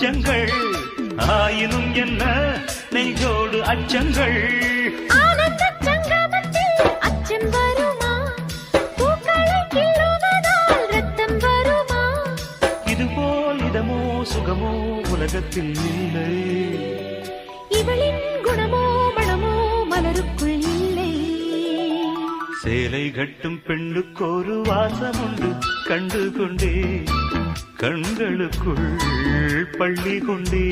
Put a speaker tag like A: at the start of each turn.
A: கொஞ்சங்கள் ஆயினும் என்ன நெஞ்சோடு அச்சங்கள்
B: ஆனந்த சங்கமத்தில் அச்சம் வருமா பூக்களை கிள்ளுவதால் ரத்தம் வருமா
A: இதுபோல் இதமோ சுகமோ உலகத்தில் இல்லை
B: இவளின் குணமோ மனமோ மலருக்குள் இல்லை
A: சேலை கட்டும் பெண்ணுக்கு ஒரு வாசம் உண்டு கண்டு கொண்டே கண்களுக்குள் பள்ளி கொண்டே